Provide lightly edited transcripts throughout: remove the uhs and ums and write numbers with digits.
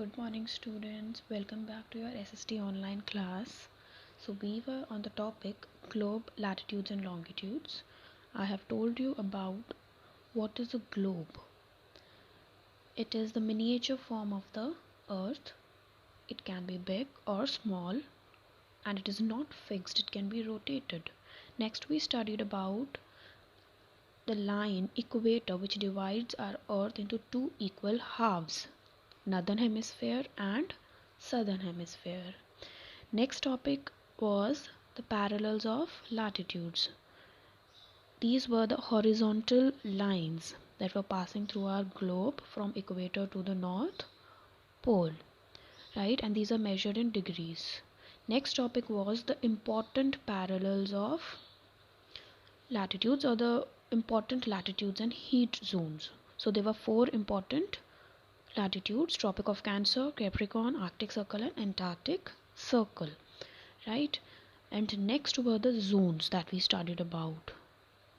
Good morning, students. Welcome back to your SST online class. So, we were on the topic globe, latitudes, and longitudes. I have told you about what is a globe. It is the miniature form of the earth. It can be big or small, and it is not fixed, it can be rotated. Next, we studied about the line equator, which divides our earth into two equal halves, northern hemisphere and southern hemisphere. Next topic was the parallels of latitudes. These were the horizontal lines that were passing through our globe from equator to the north pole, right? And these are measured in degrees. Next topic was the important parallels of latitudes, or the important latitudes and heat zones. So there were four important latitudes: Tropic of Cancer, Capricorn, Arctic Circle, and Antarctic Circle, right? And next were the zones that we studied about.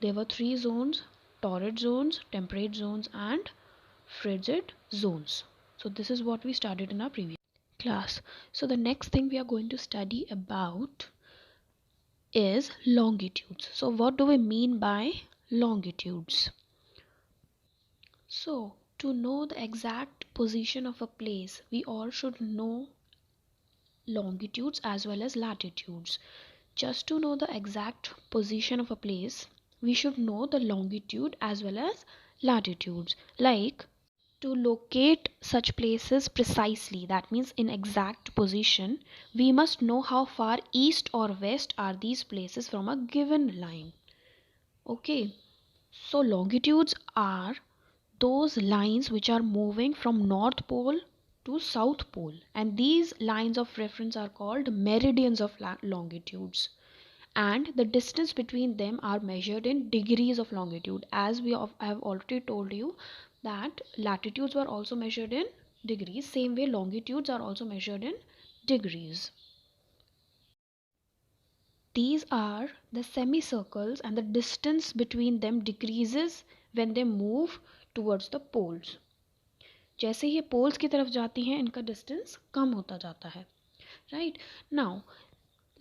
There were three zones: torrid zones, temperate zones, and frigid zones. So this is what we studied in our previous class. So the next thing we are going to study about is longitudes. So what do we mean by longitudes? So to know the exact position of a place, we all should know longitudes as well as latitudes. Just to know the exact position of a place, we should know the longitude as well as latitudes. Like, to locate such places precisely, that means in exact position, we must know how far east or west are these places from a given line. Okay, so longitudes are those lines which are moving from North Pole to South Pole, and these lines of reference are called meridians of longitudes, and the distance between them are measured in degrees of longitude. As I have already told you that latitudes were also measured in degrees, same way longitudes are also measured in degrees. These are the semicircles, and the distance between them decreases when they move towards the poles. जैसे ये poles की तरफ जाती हैं, इनका distance कम होता जाता है, right? Now,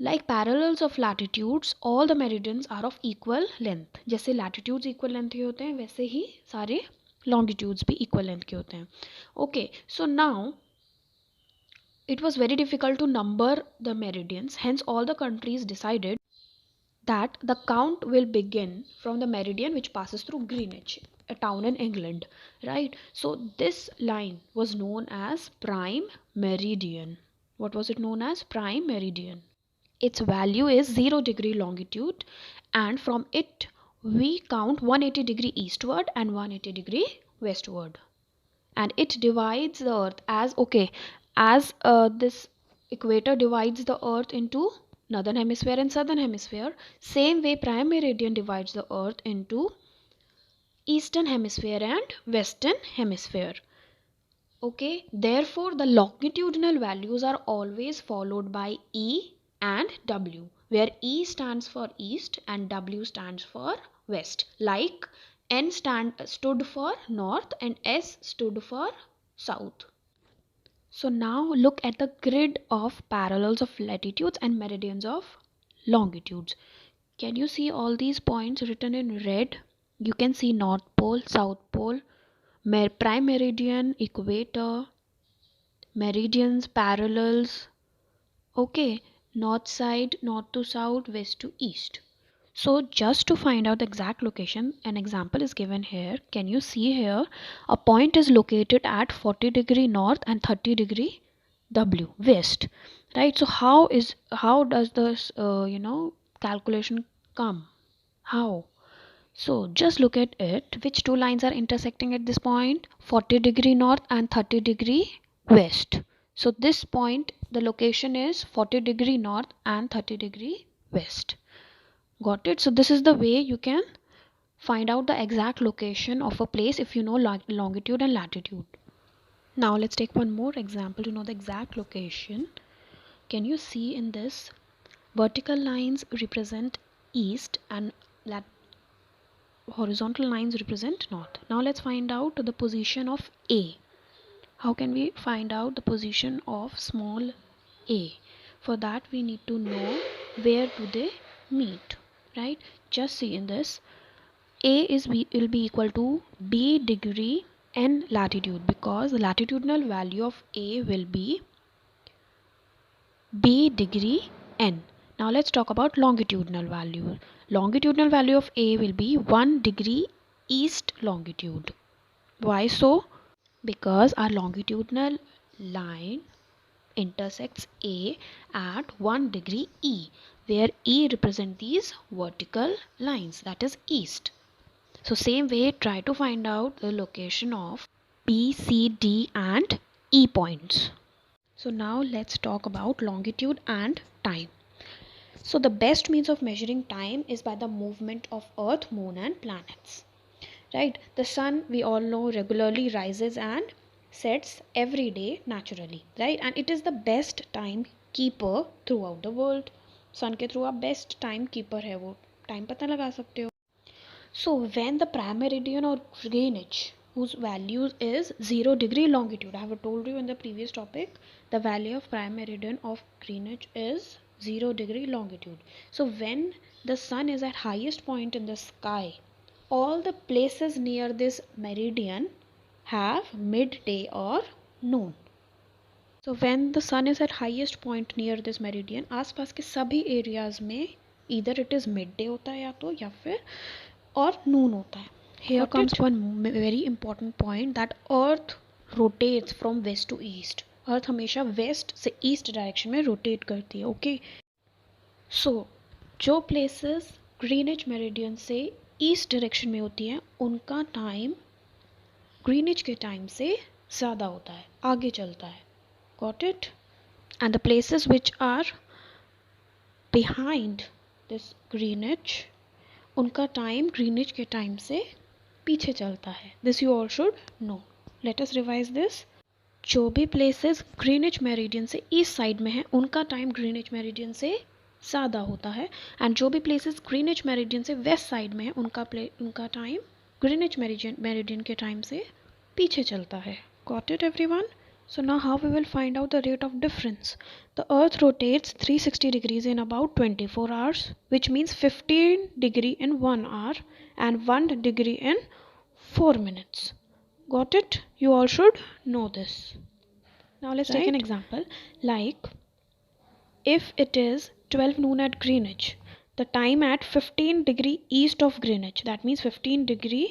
like parallels of latitudes, all the meridians are of equal length. जैसे latitudes equal length के होते हैं, वैसे ही सारे longitudes भी equal length के होते हैं. Okay, so now it was very difficult to number the meridians, hence all the countries decided that the count will begin from the meridian which passes through Greenwich, a town in England, right? So this line was known as prime meridian. What was it known as? Prime meridian. Its value is 0 degree longitude, and from it we count 180 degree eastward and 180 degree westward. And it divides the earth as this equator divides the earth into northern hemisphere and southern hemisphere, same way prime meridian divides the earth into eastern hemisphere and western hemisphere. Okay, therefore the longitudinal values are always followed by E and W, where E stands for east and W stands for west. Like N stood for north and S stood for south. So now look at the grid of parallels of latitudes and meridians of longitudes. Can you see all these points written in red? You can see North Pole, South Pole, prime meridian, equator, meridians, parallels. Okay, north side, north to south, west to east. So just to find out the exact location, an example is given here. Can you see here? A point is located at 40 degree north and 30 degree W west, right? So how does this calculation come? How? So just look at it. Which two lines are intersecting at this point? 40 degree north and 30 degree west. So this point, the location is 40 degree north and 30 degree west. Got it? So this is the way you can find out the exact location of a place if you know longitude and latitude. Now let's take one more example to know the exact location. Can you see in this? Vertical lines represent east and horizontal lines represent north. Now let's find out the position of A. How can we find out the position of small a? For that we need to know where do they meet, right? Just see in this, a will be equal to b degree n latitude, because the latitudinal value of a will be b degree n. Now let's talk about longitudinal value. Longitudinal value of a will be 1 degree east longitude. Why so? Because our longitudinal line intersects A at 1 degree E, where E represent these vertical lines, that is east. So same way, try to find out the location of B, C, D and E points. So now let's talk about longitude and time. So the best means of measuring time is by the movement of Earth, Moon and planets. Right? The sun, we all know, regularly rises and sets every day naturally, right? And it is the best time keeper throughout the world. Sun के through आप best time keeper है, वो time पता लगा सकते हो. So when the prime meridian or Greenwich, whose value is 0 degree longitude, I have told you in the previous topic, the value of prime meridian of Greenwich is 0 degree longitude. So when the sun is at highest point in the sky, all the places near this meridian have midday or noon. So when the sun is at highest point near this meridian, आसपास के सभी areas में either it is midday होता है या फिर और noon होता है. Here comes one very important point, that Earth rotates from west to east. Earth हमेशा west से east direction में rotate करती है. Okay. So जो places Greenwich meridian से east direction में होती हैं, उनका time Greenwich के time से ज़्यादा होता है, आगे चलता है. Got it? And the places which are behind this Greenwich, उनका टाइम ग्रीनिच के टाइम से पीछे चलता है. This you all should know. Let us revise this. जो भी प्लेसेस ग्रीनिच मेरिडियन से ईस्ट साइड में है, उनका टाइम ग्रीनिच मेरिडियन से ज़्यादा होता है. एंड जो भी प्लेसेस ग्रीनिच मेरिडियन से वेस्ट साइड में है, उनका टाइम ग्रीनिच मेरिडियन के टाइम से पीछे चलता है. Got it everyone? So now how we will find out the rate of difference? The earth rotates 360 degrees in about 24 hours, which means 15 degree in 1 hour and 1 degree in 4 minutes. Got it? You all should know this. Now let's take an example. Like if it is 12 noon at Greenwich, the time at 15 degree east of Greenwich, that means 15 degree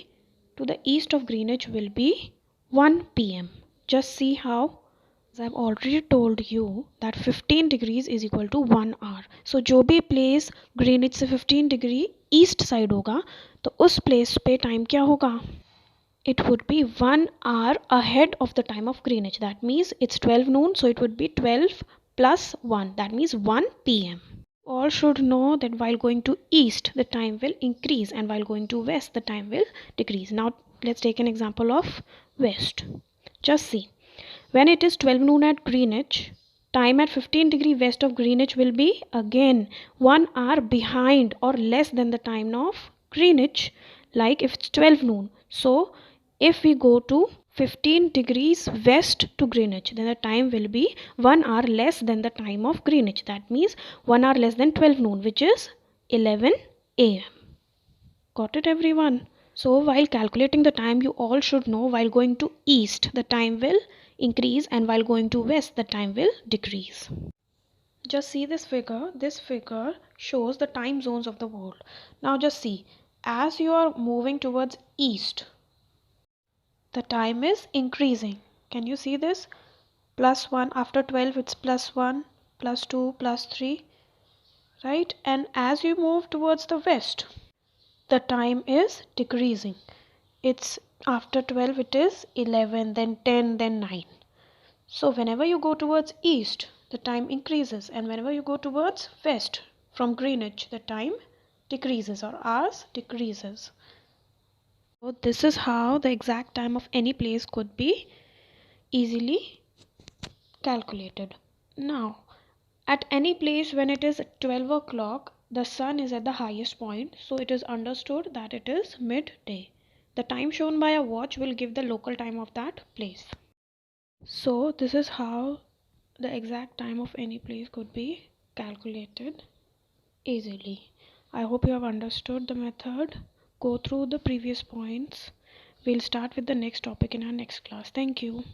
to the east of Greenwich will be 1 p.m. Just see how, as I've already told you, that 15 degrees is equal to 1 hour. So जो भी place Greenwich से 15 degree east side होगा, तो उस place पे time क्या होगा? It would be 1 hour ahead of the time of Greenwich. That means it's 12 noon, so it would be 12 plus 1. That means 1 p.m. All should know that while going to east, the time will increase, and while going to west, the time will decrease. Now let's take an example of west. Just see, when it is 12 noon at Greenwich, time at 15 degree west of Greenwich will be again 1 hour behind or less than the time of Greenwich, like if it's 12 noon. So if we go to 15 degrees west to Greenwich, then the time will be 1 hour less than the time of Greenwich. That means 1 hour less than 12 noon, which is 11 a.m. Got it everyone? So while calculating the time, you all should know while going to east, the time will increase, and while going to west, the time will decrease. Just see this figure. This figure shows the time zones of the world. Now just see, as you are moving towards east, the time is increasing. Can you see this? Plus 1, after 12 it's plus 1, plus 2, plus 3, right? And as you move towards the west, the time is decreasing. It's after 12 it is 11, then 10, then 9. So whenever you go towards east, the time increases, and whenever you go towards west from Greenwich, the time decreases or hours decreases. So this is how the exact time of any place could be easily calculated. Now at any place when it is 12 o'clock, the sun is at the highest point, so it is understood that it is midday. The time shown by a watch will give the local time of that place. So this is how the exact time of any place could be calculated easily. I hope you have understood the method. Go through the previous points. We'll start with the next topic in our next class. Thank you.